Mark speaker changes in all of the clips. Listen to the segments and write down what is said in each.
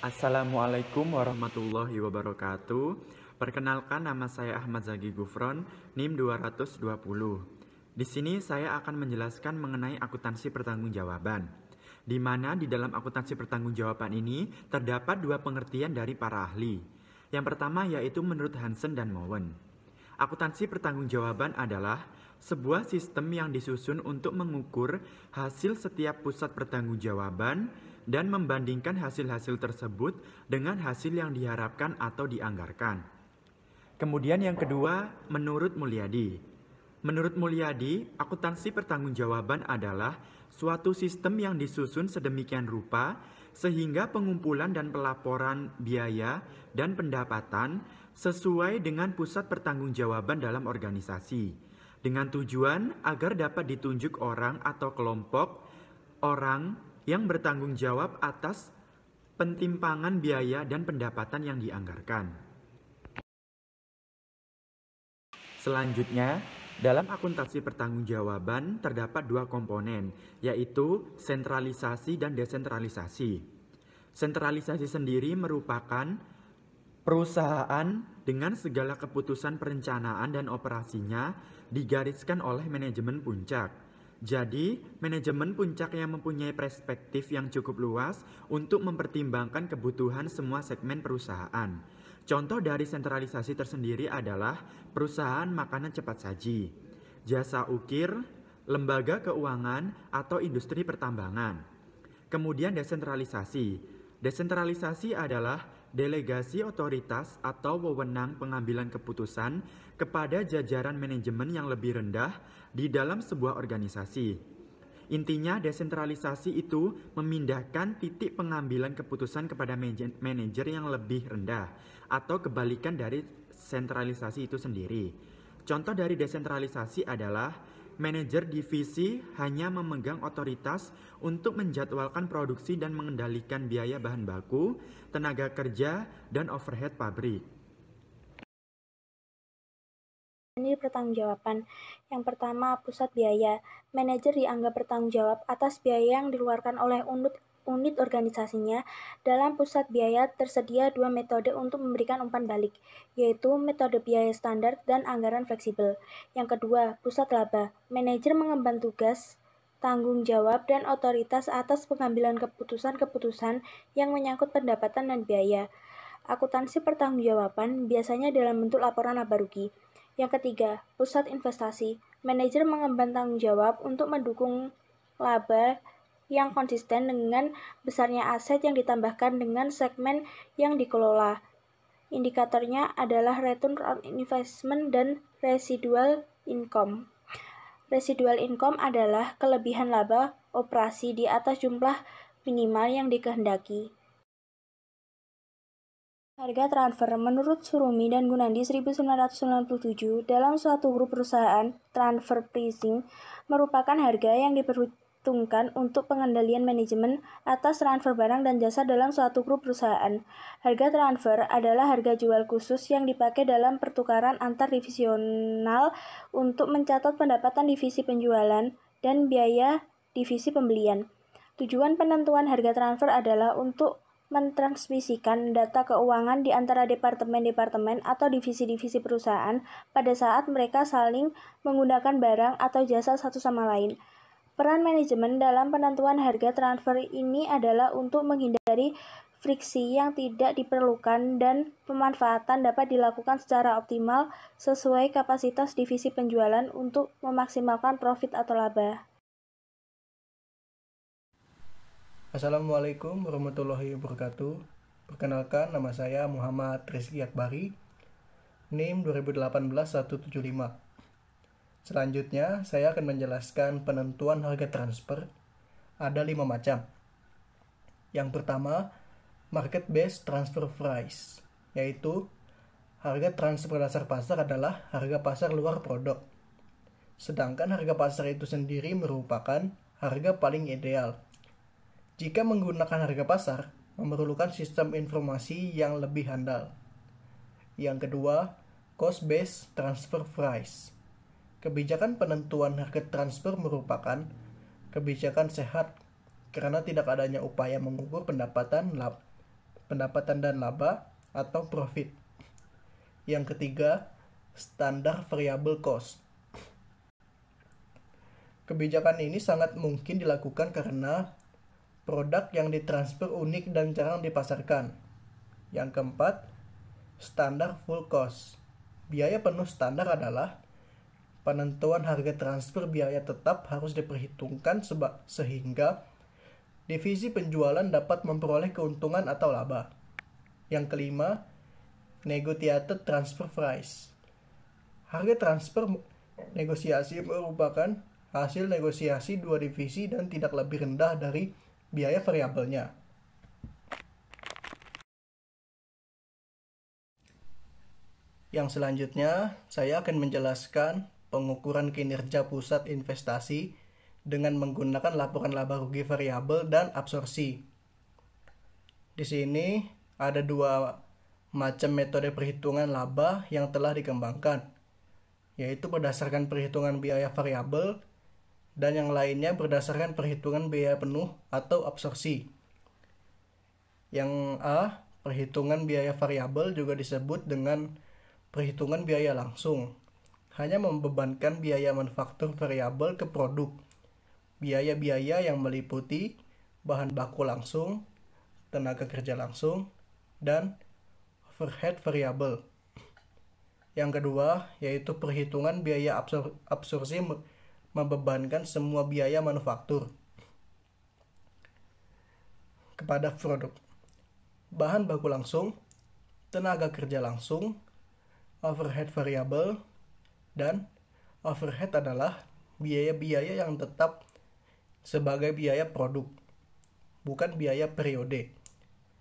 Speaker 1: Assalamualaikum warahmatullahi wabarakatuh. Perkenalkan, nama saya Ahmad Zaki Gufron, NIM 220. Di sini saya akan menjelaskan mengenai akuntansi pertanggungjawaban, di mana di dalam akuntansi pertanggungjawaban ini terdapat dua pengertian dari para ahli. Yang pertama yaitu menurut Hansen dan Mowen. Akuntansi pertanggungjawaban adalah sebuah sistem yang disusun untuk mengukur hasil setiap pusat pertanggungjawaban dan membandingkan hasil-hasil tersebut dengan hasil yang diharapkan atau dianggarkan. Kemudian yang kedua, menurut Mulyadi. Menurut Mulyadi, akuntansi pertanggungjawaban adalah suatu sistem yang disusun sedemikian rupa sehingga pengumpulan dan pelaporan biaya dan pendapatan sesuai dengan pusat pertanggungjawaban dalam organisasi, dengan tujuan agar dapat ditunjuk orang atau kelompok orang yang bertanggung jawab atas pentimpangan biaya dan pendapatan yang dianggarkan. Selanjutnya, dalam akuntansi pertanggungjawaban terdapat dua komponen, yaitu sentralisasi dan desentralisasi. Sentralisasi sendiri merupakan perusahaan dengan segala keputusan perencanaan dan operasinya digariskan oleh manajemen puncak. Jadi, manajemen puncak yang mempunyai perspektif yang cukup luas untuk mempertimbangkan kebutuhan semua segmen perusahaan. Contoh dari sentralisasi tersendiri adalah perusahaan makanan cepat saji, jasa ukir, lembaga keuangan, atau industri pertambangan. Kemudian desentralisasi. Desentralisasi adalah delegasi otoritas atau wewenang pengambilan keputusan kepada jajaran manajemen yang lebih rendah di dalam sebuah organisasi. Intinya, desentralisasi itu memindahkan titik pengambilan keputusan kepada manajer yang lebih rendah atau kebalikan dari sentralisasi itu sendiri. Contoh dari desentralisasi adalah manajer divisi hanya memegang otoritas untuk menjadwalkan produksi dan mengendalikan biaya bahan baku, tenaga kerja, dan overhead pabrik.
Speaker 2: Ini pertanggungjawaban. Yang pertama, pusat biaya. Manajer dianggap bertanggung jawab atas biaya yang dikeluarkan oleh unit organisasinya. Dalam pusat biaya tersedia dua metode untuk memberikan umpan balik, yaitu metode biaya standar dan anggaran fleksibel. Yang kedua, pusat laba. Manajer mengemban tugas, tanggung jawab, dan otoritas atas pengambilan keputusan-keputusan yang menyangkut pendapatan dan biaya. Akuntansi pertanggungjawaban biasanya dalam bentuk laporan laba rugi. Yang ketiga, pusat investasi. Manajer mengemban tanggung jawab untuk mendukung laba yang konsisten dengan besarnya aset yang ditambahkan dengan segmen yang dikelola. Indikatornya adalah return on investment dan residual income. Residual income adalah kelebihan laba operasi di atas jumlah minimal yang dikehendaki. Harga transfer menurut Surumi dan Gunandi 1997 dalam suatu grup perusahaan, transfer pricing merupakan harga yang diperhitungkan untuk pengendalian manajemen atas transfer barang dan jasa dalam suatu grup perusahaan. Harga transfer adalah harga jual khusus yang dipakai dalam pertukaran antar divisional untuk mencatat pendapatan divisi penjualan dan biaya divisi pembelian. Tujuan penentuan harga transfer adalah untuk mentransmisikan data keuangan di antara departemen-departemen atau divisi-divisi perusahaan pada saat mereka saling menggunakan barang atau jasa satu sama lain. Peran manajemen dalam penentuan harga transfer ini adalah untuk menghindari friksi yang tidak diperlukan dan pemanfaatan dapat dilakukan secara optimal sesuai kapasitas divisi penjualan untuk memaksimalkan profit atau laba.
Speaker 3: Assalamualaikum warahmatullahi wabarakatuh. Perkenalkan, nama saya Muhammad Rizky Akbari, NIM 2018-175. Selanjutnya, saya akan menjelaskan penentuan harga transfer. Ada 5 macam. Yang pertama, market based transfer price, yaitu harga transfer dasar pasar adalah harga pasar luar produk. Sedangkan harga pasar itu sendiri merupakan harga paling ideal. Jika menggunakan harga pasar, memerlukan sistem informasi yang lebih handal. Yang kedua, cost-based transfer price. Kebijakan penentuan harga transfer merupakan kebijakan sehat karena tidak adanya upaya mengukur pendapatan pendapatan dan laba atau profit. Yang ketiga, standar variable cost. Kebijakan ini sangat mungkin dilakukan karena produk yang ditransfer unik dan jarang dipasarkan. Yang keempat, standar full cost. Biaya penuh standar adalah penentuan harga transfer biaya tetap harus diperhitungkan sehingga divisi penjualan dapat memperoleh keuntungan atau laba. Yang kelima, negotiated transfer price. Harga transfer negosiasi merupakan hasil negosiasi dua divisi dan tidak lebih rendah dari biaya variabelnya. Yang selanjutnya, saya akan menjelaskan pengukuran kinerja pusat investasi dengan menggunakan laporan laba rugi variabel dan absorpsi. Di sini ada dua macam metode perhitungan laba yang telah dikembangkan, yaitu berdasarkan perhitungan biaya variabel dan yang lainnya berdasarkan perhitungan biaya penuh atau absorpsi. Yang A, perhitungan biaya variabel juga disebut dengan perhitungan biaya langsung, hanya membebankan biaya manufaktur variabel ke produk. Biaya-biaya yang meliputi bahan baku langsung, tenaga kerja langsung, dan overhead variabel. Yang kedua, yaitu perhitungan biaya absorpsi membebankan semua biaya manufaktur kepada produk. Bahan baku langsung, tenaga kerja langsung, overhead variabel, dan overhead adalah biaya-biaya yang tetap sebagai biaya produk, bukan biaya periode.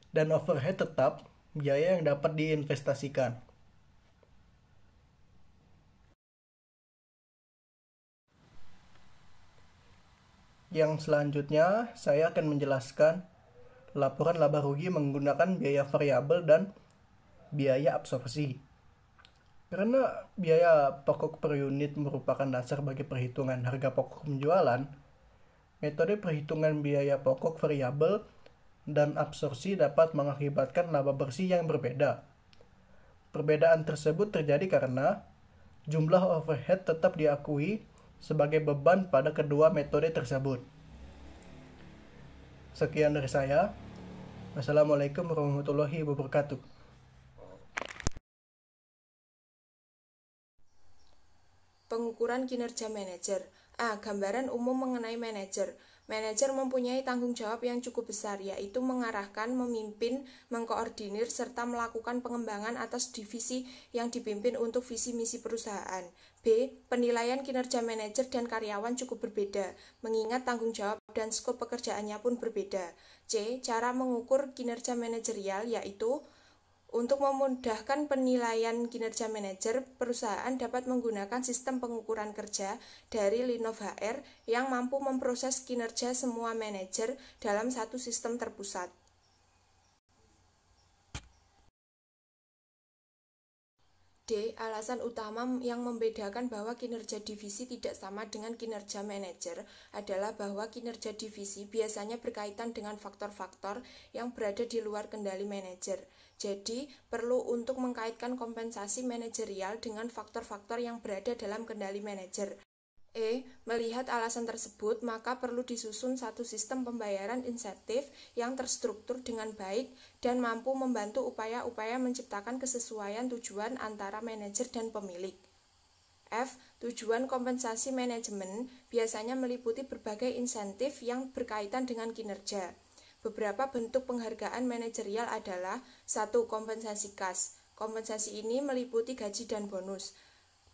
Speaker 3: Dan overhead tetap biaya yang dapat diinvestasikan. Yang selanjutnya, saya akan menjelaskan laporan laba rugi menggunakan biaya variabel dan biaya absorpsi. Karena biaya pokok per unit merupakan dasar bagi perhitungan harga pokok penjualan, metode perhitungan biaya pokok variabel dan absorpsi dapat mengakibatkan laba bersih yang berbeda. Perbedaan tersebut terjadi karena jumlah overhead tetap diakui sebagai beban pada kedua metode tersebut. Sekian dari saya. Wassalamualaikum warahmatullahi wabarakatuh.
Speaker 4: Pengukuran kinerja manajer. A. Gambaran umum mengenai manajer. Manajer mempunyai tanggung jawab yang cukup besar, yaitu mengarahkan, memimpin, mengkoordinir, serta melakukan pengembangan atas divisi yang dipimpin untuk visi misi perusahaan. B. Penilaian kinerja manajer dan karyawan cukup berbeda, mengingat tanggung jawab dan skop pekerjaannya pun berbeda. C. Cara mengukur kinerja manajerial, yaitu untuk memudahkan penilaian kinerja manajer, perusahaan dapat menggunakan sistem pengukuran kerja dari Linov HR yang mampu memproses kinerja semua manajer dalam satu sistem terpusat. D. Alasan utama yang membedakan bahwa kinerja divisi tidak sama dengan kinerja manajer adalah bahwa kinerja divisi biasanya berkaitan dengan faktor-faktor yang berada di luar kendali manajer. Jadi, perlu untuk mengkaitkan kompensasi manajerial dengan faktor-faktor yang berada dalam kendali manajer. E. Melihat alasan tersebut, maka perlu disusun satu sistem pembayaran insentif yang terstruktur dengan baik dan mampu membantu upaya-upaya menciptakan kesesuaian tujuan antara manajer dan pemilik. F. Tujuan kompensasi manajemen biasanya meliputi berbagai insentif yang berkaitan dengan kinerja. Beberapa bentuk penghargaan manajerial adalah 1. Kompensasi kas. Kompensasi ini meliputi gaji dan bonus.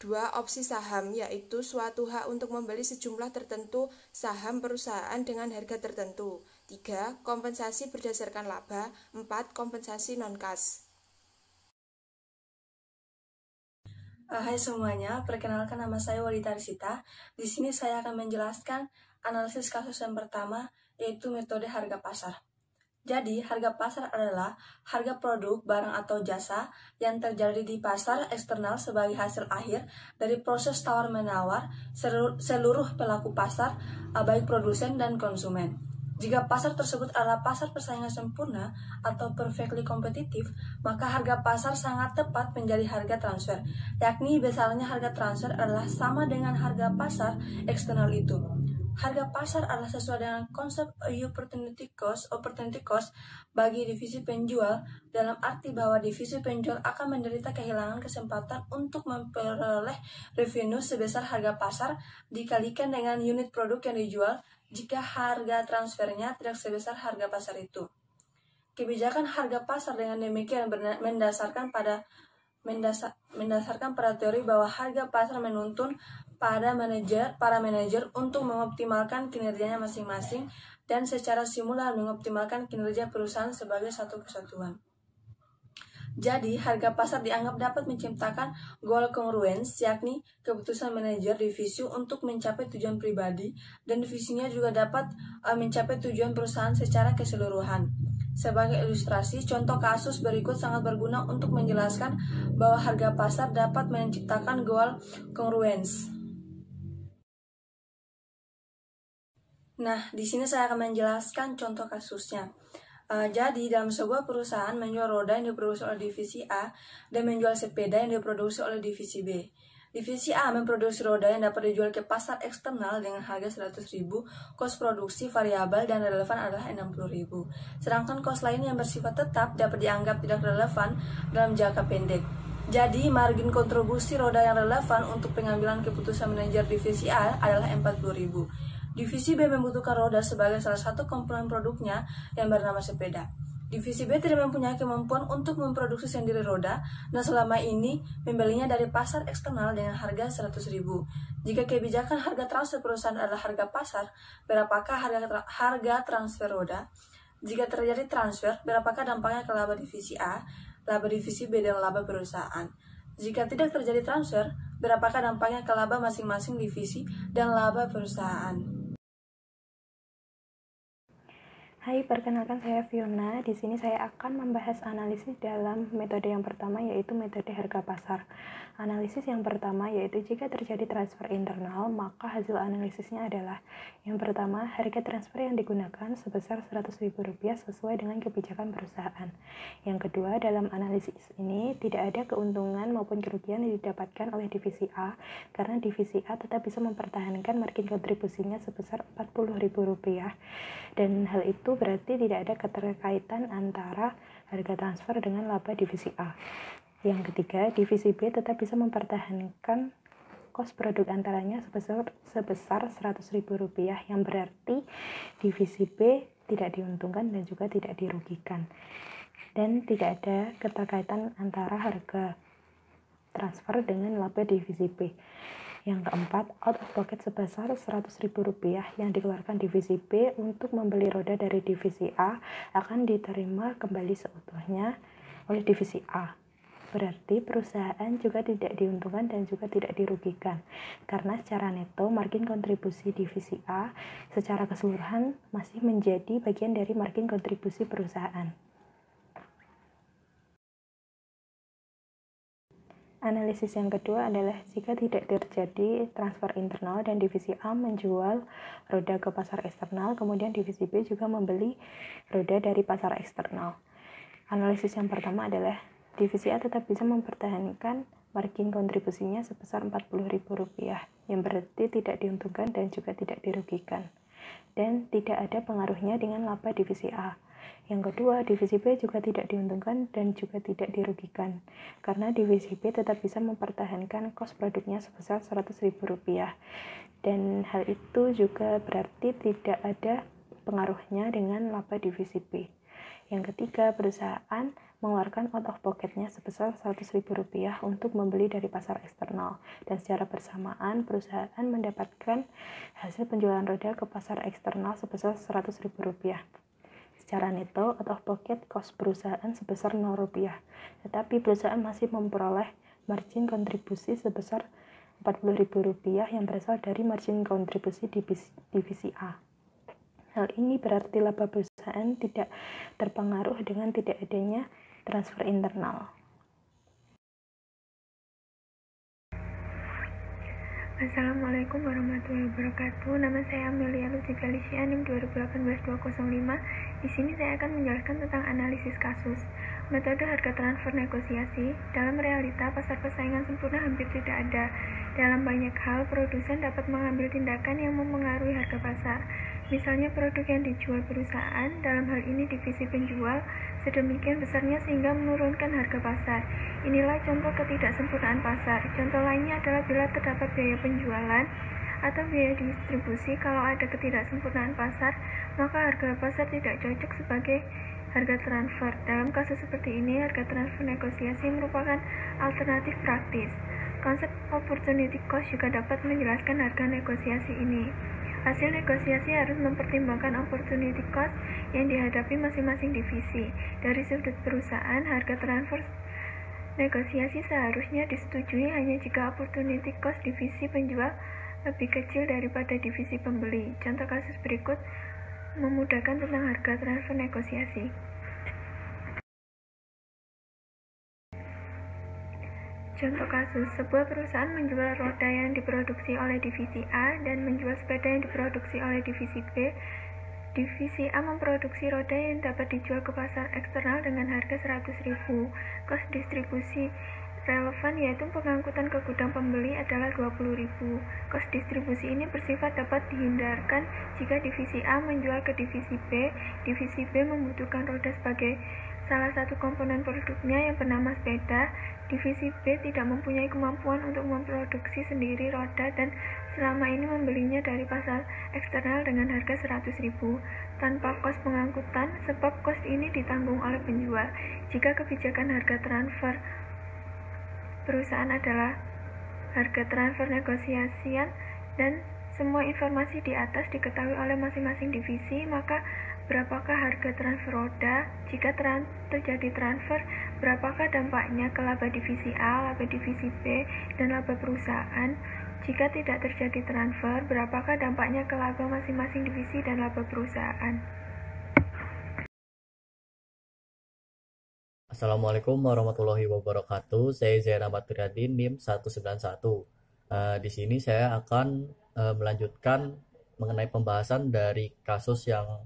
Speaker 4: 2. Opsi saham, yaitu suatu hak untuk membeli sejumlah tertentu saham perusahaan dengan harga tertentu. 3. Kompensasi berdasarkan laba. 4. Kompensasi non-kas.
Speaker 5: Hai semuanya, perkenalkan nama saya Walita Risita. Di sini saya akan menjelaskan analisis kasus yang pertama, yaitu metode harga pasar. Jadi, harga pasar adalah harga produk, barang atau jasa yang terjadi di pasar eksternal sebagai hasil akhir dari proses tawar-menawar seluruh pelaku pasar, baik produsen dan konsumen. Jika pasar tersebut adalah pasar persaingan sempurna atau perfectly kompetitif, maka harga pasar sangat tepat menjadi harga transfer, yakni besarnya harga transfer adalah sama dengan harga pasar eksternal itu. Harga pasar adalah sesuai dengan konsep opportunity cost bagi divisi penjual, dalam arti bahwa divisi penjual akan menderita kehilangan kesempatan untuk memperoleh revenue sebesar harga pasar dikalikan dengan unit produk yang dijual jika harga transfernya tidak sebesar harga pasar itu. Kebijakan harga pasar dengan demikian mendasarkan pada teori bahwa harga pasar menuntun para manajer untuk mengoptimalkan kinerjanya masing-masing dan secara simulan mengoptimalkan kinerja perusahaan sebagai satu kesatuan. Jadi, harga pasar dianggap dapat menciptakan goal congruence, yakni keputusan manajer divisi untuk mencapai tujuan pribadi, dan divisinya juga dapat mencapai tujuan perusahaan secara keseluruhan. Sebagai ilustrasi, contoh kasus berikut sangat berguna untuk menjelaskan bahwa harga pasar dapat menciptakan goal congruence. Nah, di sini saya akan menjelaskan contoh kasusnya. Jadi, dalam sebuah perusahaan menjual roda yang diproduksi oleh divisi A dan menjual sepeda yang diproduksi oleh divisi B. Divisi A memproduksi roda yang dapat dijual ke pasar eksternal dengan harga 100.000, kos produksi variabel dan relevan adalah 60.000. Sedangkan kos lain yang bersifat tetap dapat dianggap tidak relevan dalam jangka pendek. Jadi, margin kontribusi roda yang relevan untuk pengambilan keputusan manajer divisi A adalah 40.000. Divisi B membutuhkan roda sebagai salah satu komponen produknya yang bernama sepeda. Divisi B tidak mempunyai kemampuan untuk memproduksi sendiri roda dan selama ini membelinya dari pasar eksternal dengan harga 100.000. Jika kebijakan harga transfer perusahaan adalah harga pasar, berapakah harga transfer roda? Jika terjadi transfer, berapakah dampaknya ke laba divisi A, laba divisi B, dan laba perusahaan? Jika tidak terjadi transfer, berapakah dampaknya ke laba masing-masing divisi dan laba perusahaan?
Speaker 6: Hai, perkenalkan saya Fiona. Di sini saya akan membahas analisis dalam metode yang pertama, yaitu metode harga pasar. Analisis yang pertama yaitu jika terjadi transfer internal, maka hasil analisisnya adalah yang pertama, harga transfer yang digunakan sebesar Rp100.000 sesuai dengan kebijakan perusahaan. Yang kedua, dalam analisis ini tidak ada keuntungan maupun kerugian yang didapatkan oleh divisi A, karena divisi A tetap bisa mempertahankan margin kontribusinya sebesar Rp40.000, dan hal itu berarti tidak ada keterkaitan antara harga transfer dengan laba divisi A. Yang ketiga, divisi B tetap bisa mempertahankan kos produk antaranya sebesar Rp100.000, yang berarti divisi B tidak diuntungkan dan juga tidak dirugikan. Dan tidak ada keterkaitan antara harga transfer dengan laba divisi B. Yang keempat, out of pocket sebesar Rp100.000 yang dikeluarkan divisi B untuk membeli roda dari divisi A akan diterima kembali seutuhnya oleh divisi A. Berarti perusahaan juga tidak diuntungkan dan juga tidak dirugikan, karena secara neto margin kontribusi divisi A secara keseluruhan masih menjadi bagian dari margin kontribusi perusahaan. Analisis yang kedua adalah jika tidak terjadi transfer internal dan divisi A menjual roda ke pasar eksternal, kemudian divisi B juga membeli roda dari pasar eksternal. Analisis yang pertama adalah divisi A tetap bisa mempertahankan margin kontribusinya sebesar Rp40.000, yang berarti tidak diuntungkan dan juga tidak dirugikan, dan tidak ada pengaruhnya dengan laba divisi A. Yang kedua, divisi B juga tidak diuntungkan dan juga tidak dirugikan, karena divisi B tetap bisa mempertahankan kos produknya sebesar Rp100.000, dan hal itu juga berarti tidak ada pengaruhnya dengan laba divisi B. Yang ketiga, perusahaan mengeluarkan out of pocket-nya sebesar Rp100.000 untuk membeli dari pasar eksternal, dan secara bersamaan perusahaan mendapatkan hasil penjualan roda ke pasar eksternal sebesar Rp100.000. Secara neto, out of pocket cost perusahaan sebesar Rp0, tetapi perusahaan masih memperoleh margin kontribusi sebesar Rp40.000 yang berasal dari margin kontribusi divisi A. Hal ini berarti laba perusahaan tidak terpengaruh dengan tidak adanya transfer internal.
Speaker 7: Assalamualaikum warahmatullahi wabarakatuh. Nama saya Amelia Lucy Felicia, NIM 2018-205. Di sini saya akan menjelaskan tentang analisis kasus. Metode harga transfer negosiasi. Dalam realita, pasar persaingan sempurna hampir tidak ada. Dalam banyak hal, produsen dapat mengambil tindakan yang mempengaruhi harga pasar. Misalnya produk yang dijual perusahaan, dalam hal ini divisi penjual, sedemikian besarnya sehingga menurunkan harga pasar. Inilah contoh ketidaksempurnaan pasar. Contoh lainnya adalah bila terdapat biaya penjualan atau biaya distribusi. Kalau ada ketidaksempurnaan pasar, maka harga pasar tidak cocok sebagai harga transfer. Dalam kasus seperti ini, harga transfer negosiasi merupakan alternatif praktis. Konsep opportunity cost juga dapat menjelaskan harga negosiasi ini. Hasil negosiasi harus mempertimbangkan opportunity cost yang dihadapi masing-masing divisi. Dari sudut perusahaan, harga transfer negosiasi seharusnya disetujui hanya jika opportunity cost divisi penjual lebih kecil daripada divisi pembeli. Contoh kasus berikut memudahkan tentang harga transfer negosiasi. Contoh kasus, sebuah perusahaan menjual roda yang diproduksi oleh divisi A dan menjual sepeda yang diproduksi oleh divisi B. Divisi A memproduksi roda yang dapat dijual ke pasar eksternal dengan harga 100.000. Kos distribusi relevan yaitu pengangkutan ke gudang pembeli adalah 20.000. Kos distribusi ini bersifat dapat dihindarkan jika divisi A menjual ke divisi B. Divisi B membutuhkan roda sebagai salah satu komponen produknya yang bernama sepeda. Divisi B tidak mempunyai kemampuan untuk memproduksi sendiri roda dan selama ini membelinya dari pasar eksternal dengan harga 100.000 tanpa kos pengangkutan, sebab kos ini ditanggung oleh penjual. Jika kebijakan harga transfer perusahaan adalah harga transfer negosiasian dan semua informasi di atas diketahui oleh masing-masing divisi, maka berapakah harga transfer roda? Jika terjadi transfer, berapakah dampaknya ke laba divisi A, laba divisi B, dan laba perusahaan? Jika tidak terjadi transfer, berapakah dampaknya ke laba masing-masing divisi dan laba perusahaan?
Speaker 8: Assalamualaikum warahmatullahi wabarakatuh. Saya Zain Ahmad Priadin, NIM 191. Di sini saya akan melanjutkan mengenai pembahasan dari kasus yang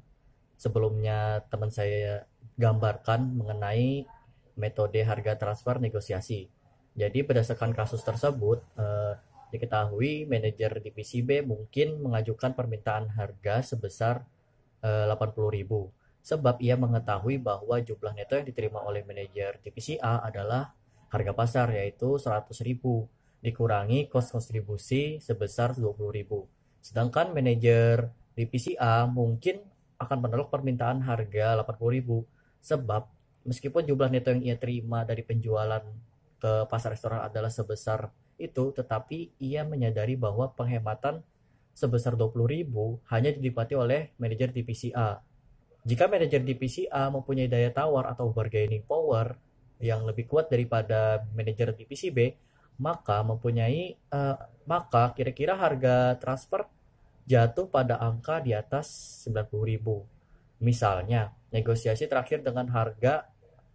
Speaker 8: sebelumnya teman saya gambarkan mengenai metode harga transfer negosiasi. Jadi berdasarkan kasus tersebut, diketahui manajer divisi B mungkin mengajukan permintaan harga sebesar 80.000. Sebab ia mengetahui bahwa jumlah neto yang diterima oleh manajer divisi A adalah harga pasar yaitu 100.000 dikurangi kos kontribusi sebesar 20.000. Sedangkan manajer divisi A mungkin akan menolak permintaan harga 80.000 sebab meskipun jumlah neto yang ia terima dari penjualan ke pasar eksternal adalah sebesar itu, tetapi ia menyadari bahwa penghematan sebesar 20.000 hanya dinikmati oleh manajer divisi A. Jika manajer divisi A mempunyai daya tawar atau bargaining power yang lebih kuat daripada manajer divisi B, maka kira-kira harga transfer jatuh pada angka di atas 90.000. Misalnya, negosiasi terakhir dengan harga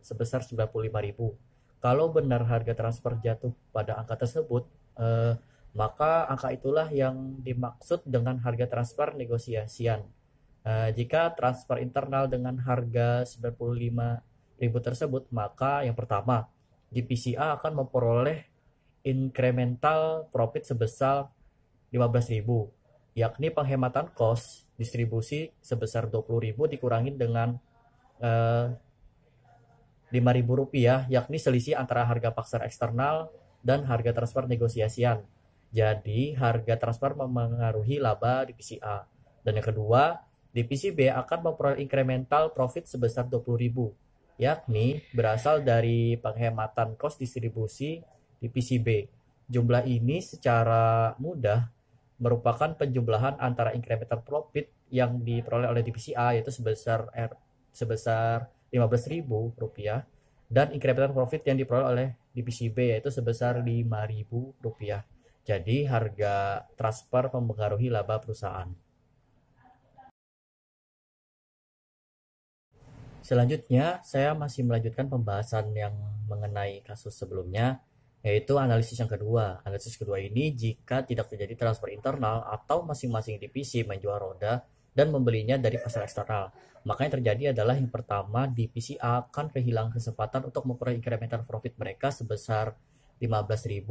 Speaker 8: sebesar 95.000. Kalau benar harga transfer jatuh pada angka tersebut, maka angka itulah yang dimaksud dengan harga transfer negosiasian. Jika transfer internal dengan harga 95.000 tersebut, maka yang pertama, divisi A akan memperoleh incremental profit sebesar 15.000, yakni penghematan kos distribusi sebesar 20.000 dikurangi dengan 5.000 rupiah, yakni selisih antara harga pasar eksternal dan harga transfer negosiasian. Jadi harga transfer memengaruhi laba divisi A. Dan yang kedua, divisi B akan memperoleh incremental profit sebesar 20.000, yakni berasal dari penghematan kos distribusi divisi B. Jumlah ini secara mudah merupakan penjumlahan antara incremental profit yang diperoleh oleh divisi A yaitu sebesar 15.000 rupiah dan incremental profit yang diperoleh oleh divisi B yaitu sebesar 5.000 rupiah. Jadi harga transfer mempengaruhi laba perusahaan. Selanjutnya, saya masih melanjutkan pembahasan yang mengenai kasus sebelumnya. yaitu analisis yang kedua. Analisis kedua ini jika tidak terjadi transfer internal atau masing-masing divisi menjual roda dan membelinya dari pasar eksternal. Maka yang terjadi adalah yang pertama, divisi A akan kehilangan kesempatan untuk memperoleh incremental profit mereka sebesar 15.000.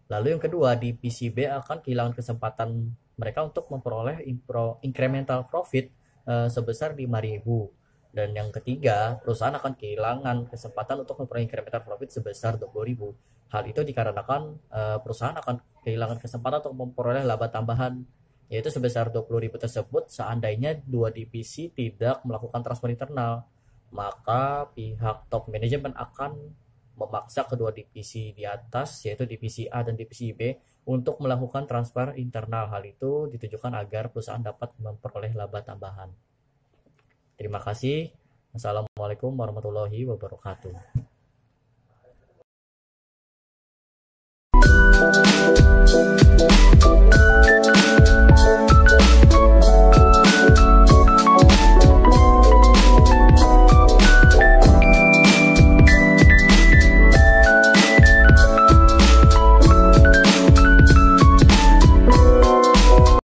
Speaker 8: Lalu yang kedua, divisi B akan kehilangan kesempatan mereka untuk memperoleh incremental profit sebesar 5.000. Dan yang ketiga, perusahaan akan kehilangan kesempatan untuk memperoleh incremental profit sebesar 20.000. Hal itu dikarenakan perusahaan akan kehilangan kesempatan untuk memperoleh laba tambahan, yaitu sebesar 20.000 tersebut seandainya dua divisi tidak melakukan transfer internal. Maka pihak top manajemen akan memaksa kedua divisi di atas, yaitu divisi A dan divisi B, untuk melakukan transfer internal. Hal itu ditujukan agar perusahaan dapat memperoleh laba tambahan. Terima kasih. Assalamualaikum warahmatullahi wabarakatuh.